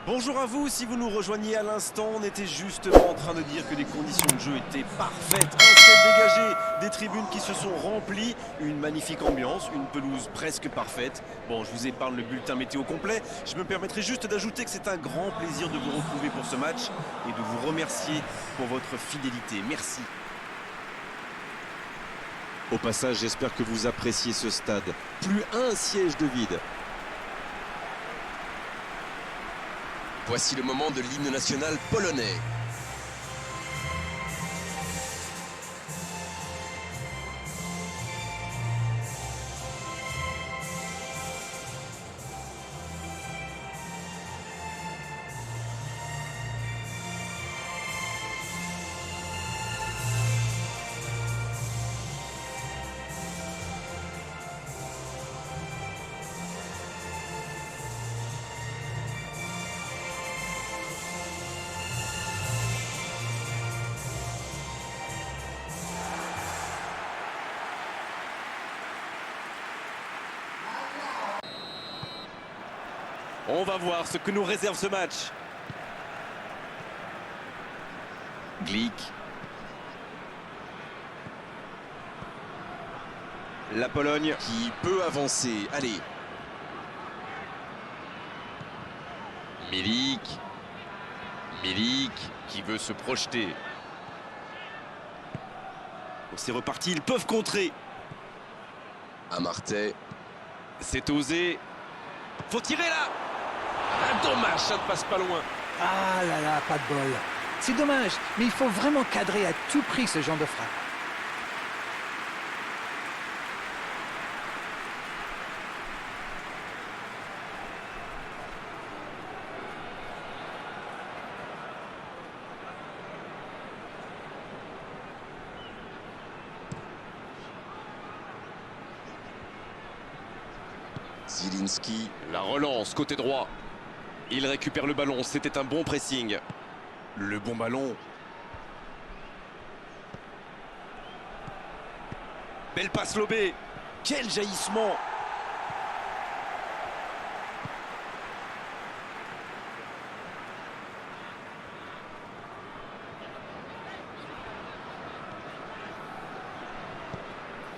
Bonjour à vous, si vous nous rejoignez à l'instant, on était justement en train de dire que les conditions de jeu étaient parfaites. Un ciel dégagé, des tribunes qui se sont remplies, une magnifique ambiance, une pelouse presque parfaite. Bon, je vous épargne le bulletin météo complet, je me permettrai juste d'ajouter que c'est un grand plaisir de vous retrouver pour ce match et de vous remercier pour votre fidélité. Merci. Au passage, j'espère que vous appréciez ce stade. Plus un siège de vide. Voici le moment de l'hymne national polonais. On va voir ce que nous réserve ce match. Glick. La Pologne Qui peut avancer. Allez. Milik. Milik qui veut se projeter. C'est reparti, ils peuvent contrer. Amartey. C'est osé. Faut tirer là. Un dommage, ça ne passe pas loin. Ah là là, pas de bol. C'est dommage, mais il faut vraiment cadrer à tout prix ce genre de frappe. Zielinski. La relance, côté droit. Il récupère le ballon, c'était un bon pressing. Le bon ballon. Belle passe lobée. Quel jaillissement.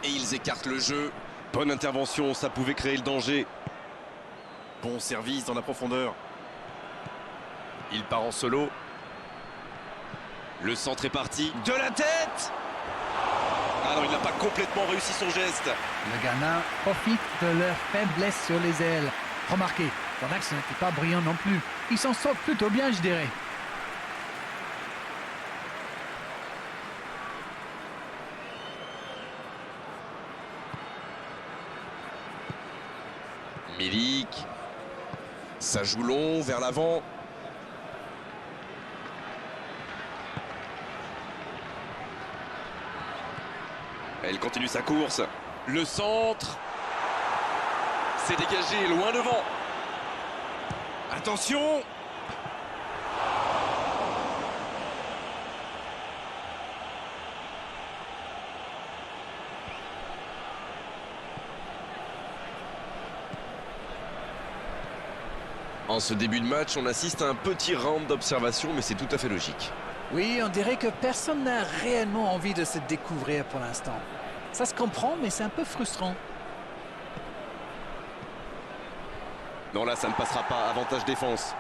Et ils écartent le jeu. Bonne intervention, ça pouvait créer le danger. Bon service dans la profondeur. Il part en solo. Le centre est parti. De la tête. Ah non, il n'a pas complètement réussi son geste. Le Ghana profite de leur faiblesse sur les ailes. Remarquez, leur axe n'était pas brillant non plus. Ils s'en sortent plutôt bien, je dirais. Milik. Ça joue long vers l'avant. Elle continue sa course. Le centre. C'est dégagé loin devant. Attention. En ce début de match, on assiste à un petit round d'observation, mais c'est tout à fait logique. Oui, on dirait que personne n'a réellement envie de se découvrir pour l'instant. Ça se comprend, mais c'est un peu frustrant. Non, là, ça ne passera pas. Avantage défense.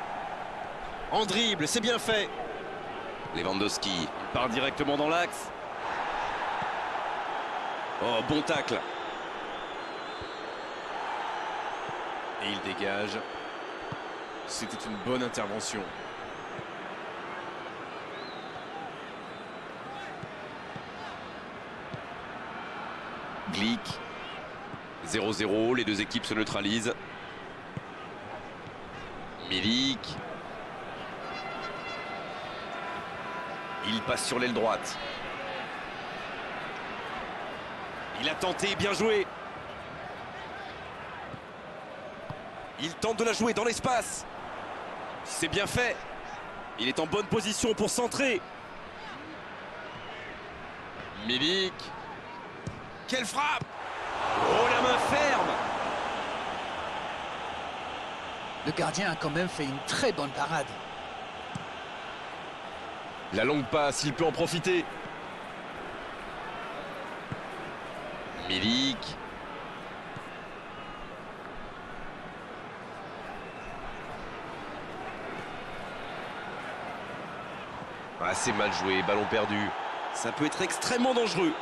En dribble, c'est bien fait. Lewandowski. Il part directement dans l'axe. Oh, bon tacle. Et il dégage. C'était une bonne intervention. Glick. 0-0, les deux équipes se neutralisent. Milik. Il passe sur l'aile droite. Il a tenté, bien joué. Il tente de la jouer dans l'espace. C'est bien fait. Il est en bonne position pour centrer. Milik. Quelle frappe! Oh, la main ferme! Le gardien a quand même fait une très bonne parade. La longue passe, il peut en profiter. Milik. Ah, c'est mal joué, ballon perdu. Ça peut être extrêmement dangereux.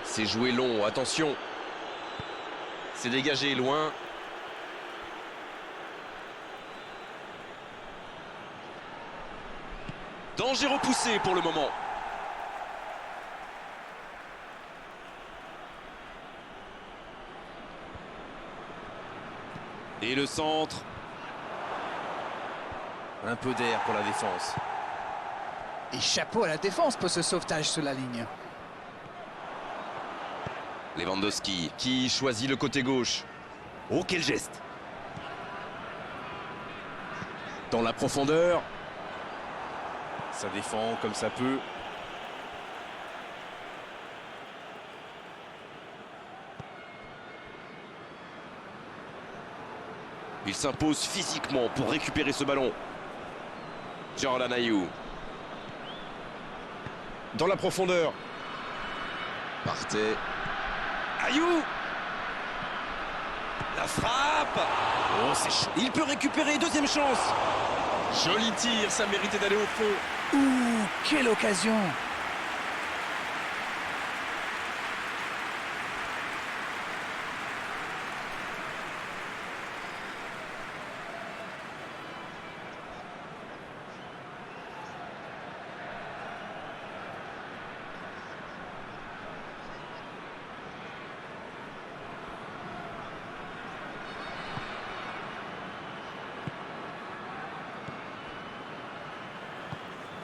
C'est joué long, attention. C'est dégagé loin. Danger repoussé pour le moment. Et le centre. Un peu d'air pour la défense. Et chapeau à la défense pour ce sauvetage sur la ligne. Lewandowski. Qui choisit le côté gauche. Oh, quel geste! Dans la profondeur. Ça défend comme ça peut. Il s'impose physiquement pour récupérer ce ballon. Jordan Ayew. Dans la profondeur. Partez. Ayew. La frappe. Oh, c'est chaud. Il peut récupérer, deuxième chance. Joli tir, ça méritait d'aller au fond. Ouh, quelle occasion!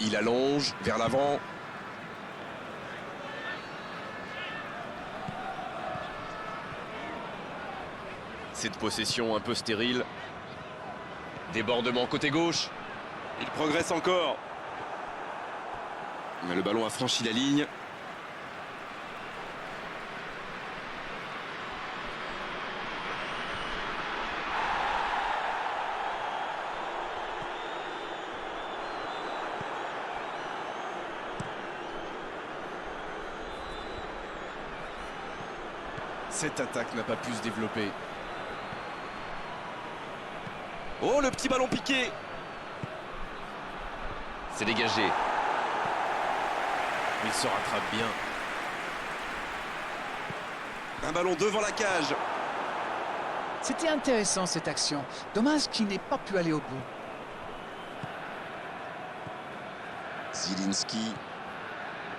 Il allonge vers l'avant. Cette possession un peu stérile. Débordement côté gauche. Il progresse encore. Mais le ballon a franchi la ligne. Cette attaque n'a pas pu se développer. Oh, le petit ballon piqué. C'est dégagé. Il se rattrape bien. Un ballon devant la cage. C'était intéressant cette action. Dommage qu'il n'ait pas pu aller au bout. Zielinski.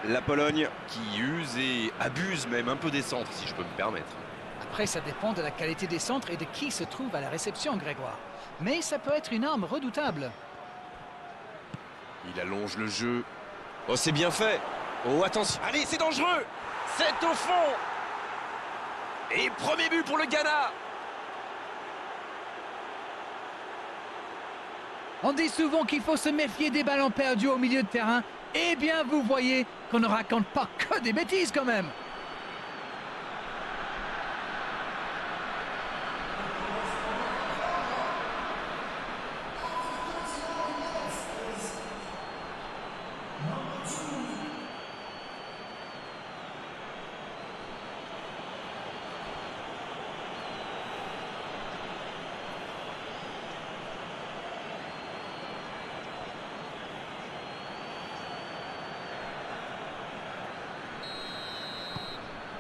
La Pologne qui use et abuse même un peu des centres, si je peux me permettre. Après, ça dépend de la qualité des centres et de qui se trouve à la réception, Grégoire. Mais ça peut être une arme redoutable. Il allonge le jeu. Oh, c'est bien fait. Oh, attention. Allez, c'est dangereux. C'est au fond. Et premier but pour le Ghana. On dit souvent qu'il faut se méfier des ballons perdus au milieu de terrain. Eh bien, vous voyez qu'on ne raconte pas que des bêtises quand même.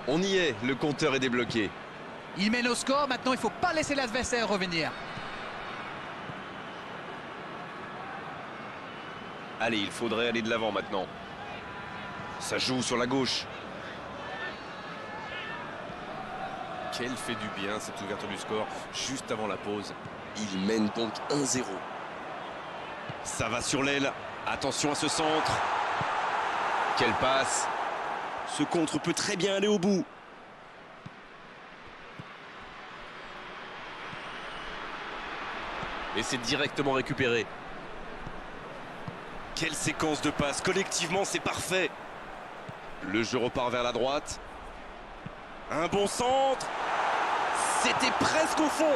On y est, le compteur est débloqué. Il mène au score, maintenant il ne faut pas laisser l'adversaire revenir. Allez, il faudrait aller de l'avant maintenant. Ça joue sur la gauche. Quel fait du bien cette ouverture du score juste avant la pause. Il mène donc 1-0. Ça va sur l'aile. Attention à ce centre. Quelle passe. Ce contre peut très bien aller au bout. Et c'est directement récupéré. Quelle séquence de passes. Collectivement, c'est parfait. Le jeu repart vers la droite. Un bon centre. C'était presque au fond.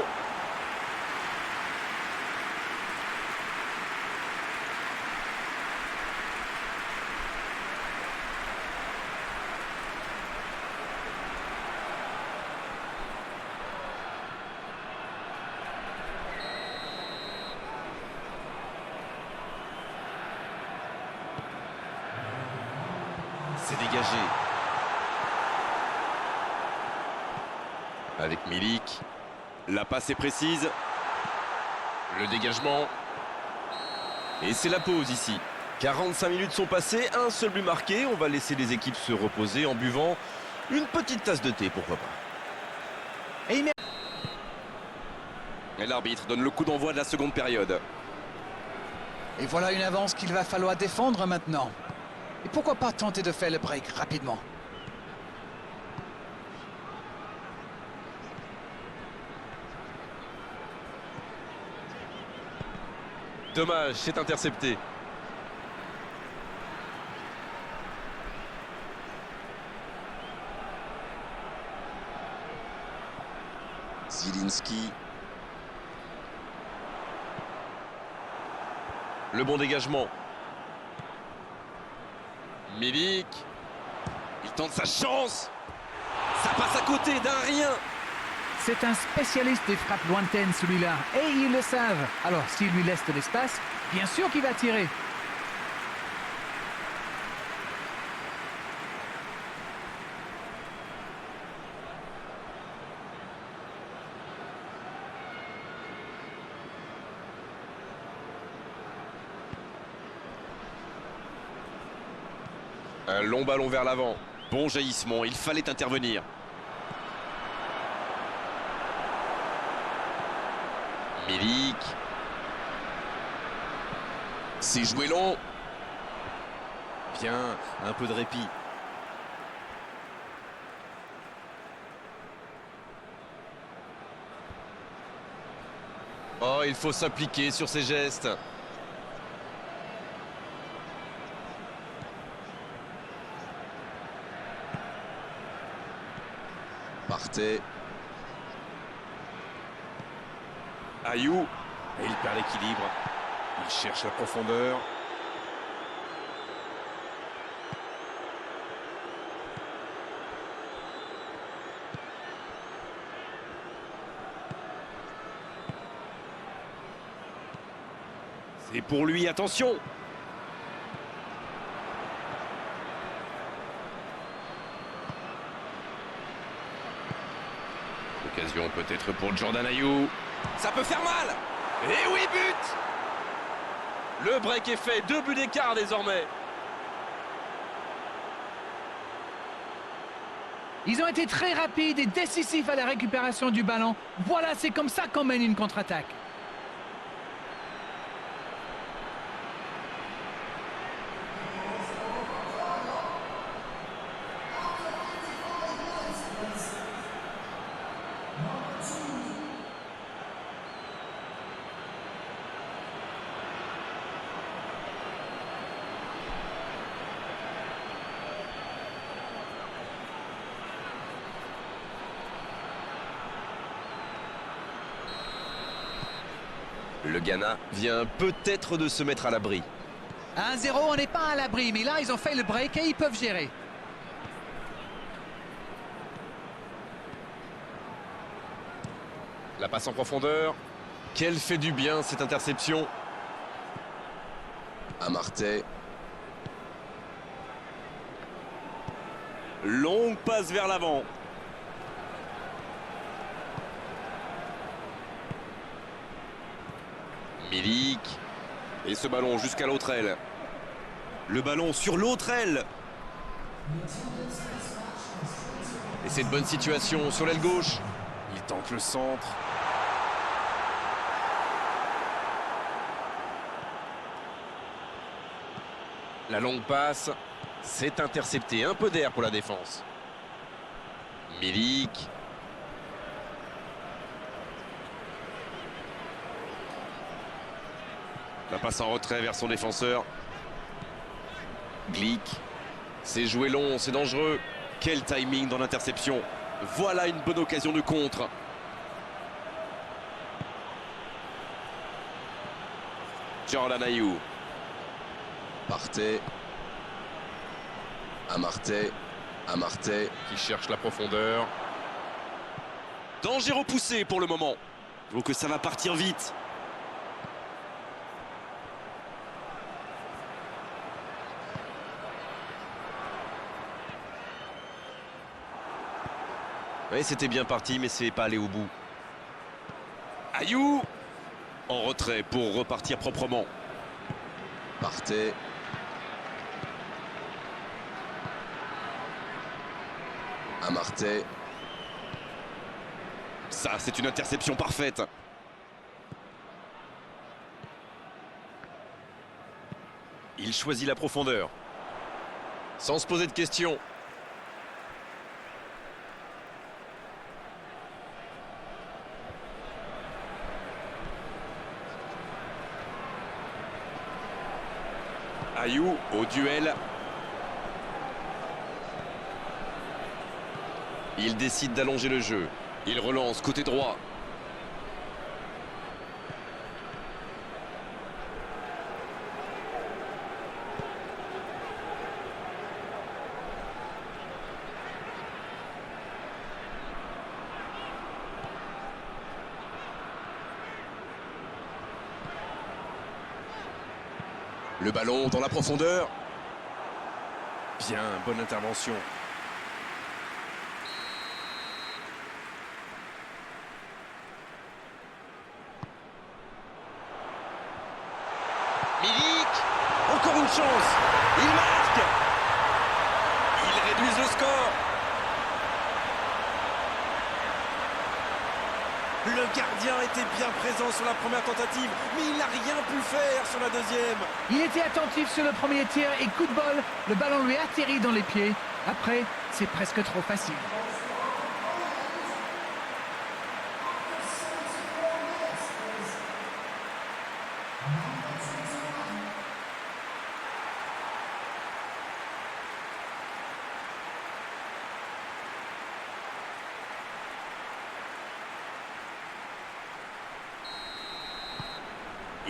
C'est dégagé. Avec Milik. La passe est précise. Le dégagement. Et c'est la pause ici. 45 minutes sont passées, un seul but marqué. On va laisser les équipes se reposer en buvant une petite tasse de thé, pourquoi pas. Et l'arbitre donne le coup d'envoi de la seconde période. Et voilà une avance qu'il va falloir défendre maintenant. Et pourquoi pas tenter de faire le break rapidement? Dommage, c'est intercepté. Zielinski. Le bon dégagement. Milik. Il tente sa chance. Ça passe à côté d'un rien. C'est un spécialiste des frappes lointaines, celui-là. Et ils le savent. Alors, s'il lui laisse de l'espace, bien sûr qu'il va tirer. Un long ballon vers l'avant. Bon jaillissement, il fallait intervenir. Milik. C'est joué long. Bien, un peu de répit. Oh, il faut s'appliquer sur ses gestes. Partez. Ayou. Et il perd l'équilibre. Il cherche la profondeur. C'est pour lui, attention. Occasion peut-être pour Jordan Ayou. Ça peut faire mal. Et oui, but. Le break est fait, 2 buts d'écart désormais. Ils ont été très rapides et décisifs à la récupération du ballon. Voilà, c'est comme ça qu'on mène une contre-attaque. Le Ghana vient peut-être de se mettre à l'abri. 1-0, on n'est pas à l'abri, mais là, ils ont fait le break et ils peuvent gérer. La passe en profondeur. Quelle fait du bien cette interception. Amartey. Longue passe vers l'avant. Milik. Et ce ballon jusqu'à l'autre aile. Le ballon sur l'autre aile. Et c'est une bonne situation sur l'aile gauche. Il tente le centre. La longue passe. C'est intercepté. Un peu d'air pour la défense. Milik. La passe en retrait vers son défenseur. Glick. C'est joué long, c'est dangereux. Quel timing dans l'interception. Voilà une bonne occasion de contre. Jordan Ayew. Partey. Amartey. Amartey qui cherche la profondeur. Danger repoussé pour le moment. Donc ça va partir vite. Oui, c'était bien parti, mais c'est pas allé au bout. Ayew en retrait pour repartir proprement. Partey. Amartey. Ça, c'est une interception parfaite. Il choisit la profondeur. Sans se poser de questions. Ayew au duel. Il décide d'allonger le jeu. Il relance côté droit. Le ballon dans la profondeur. Bien, bonne intervention. Milik, encore une chance. Il marque. Ils réduisent le score. Le gardien était bien présent sur la première tentative, mais il n'a rien pu faire sur la deuxième. Il était attentif sur le premier tir et coup de bol, le ballon lui atterrit dans les pieds. Après, c'est presque trop facile.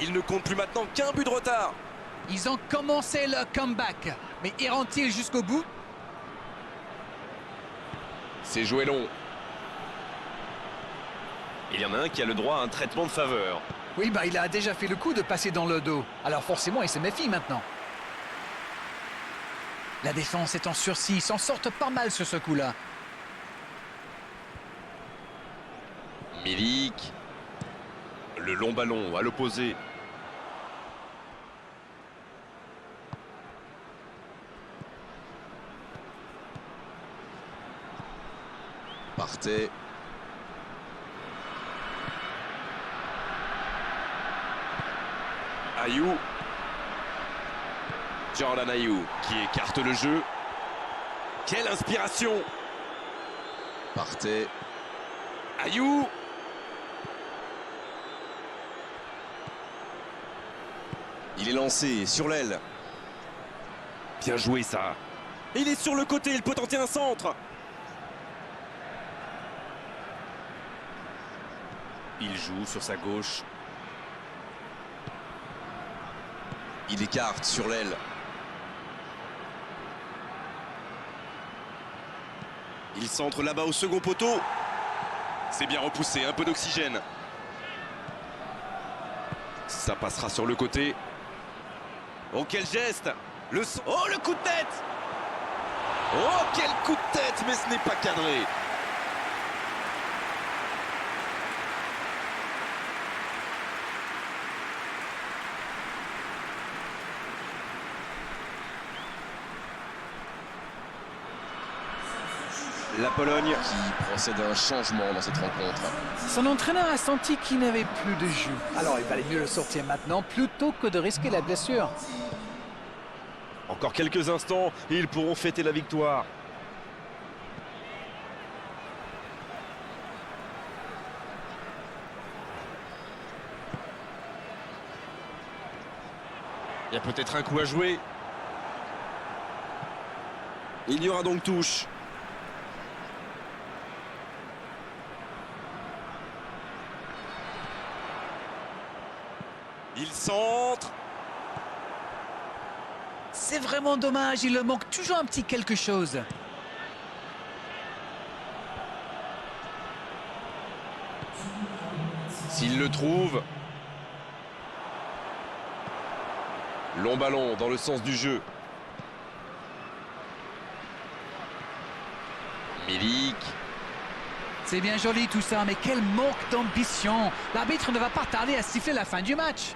Il ne compte plus maintenant qu'un but de retard. Ils ont commencé leur comeback, mais iront-ils jusqu'au bout? C'est joué long. Il y en a un qui a le droit à un traitement de faveur. Oui, bah il a déjà fait le coup de passer dans le dos. Alors forcément, il se méfie maintenant. La défense est en sursis, ils s'en sortent pas mal sur ce coup-là. Milik. Le long ballon à l'opposé. Partey. Ayew. Jordan Ayew qui écarte le jeu. Quelle inspiration. Partey. Ayew. Il est lancé sur l'aile. Bien joué ça. Il est sur le côté, il peut tenter un centre. Il joue sur sa gauche. Il écarte sur l'aile. Il centre là-bas au second poteau. C'est bien repoussé, un peu d'oxygène. Ça passera sur le côté. Oh, quel geste! Oh, le coup de tête! Oh, quel coup de tête, mais ce n'est pas cadré. La Pologne Qui procède à un changement dans cette rencontre. Son entraîneur a senti qu'il n'avait plus de jus. Alors il valait mieux le sortir maintenant plutôt que de risquer la blessure. Encore quelques instants et ils pourront fêter la victoire. Il y a peut-être un coup à jouer. Il y aura donc touche. Il centre. C'est vraiment dommage, il leur manque toujours un petit quelque chose. S'il le trouve. Long ballon dans le sens du jeu. Milik. C'est bien joli tout ça, mais quel manque d'ambition. L'arbitre ne va pas tarder à siffler la fin du match.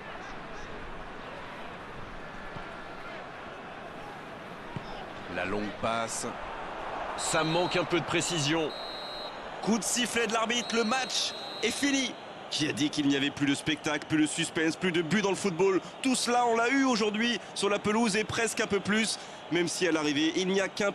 La longue passe. Ça manque un peu de précision. Coup de sifflet de l'arbitre, le match est fini. Qui a dit qu'il n'y avait plus de spectacle, plus de suspense, plus de buts dans le football? Tout cela, on l'a eu aujourd'hui sur la pelouse et presque un peu plus. Même si à l'arrivée, il n'y a qu'un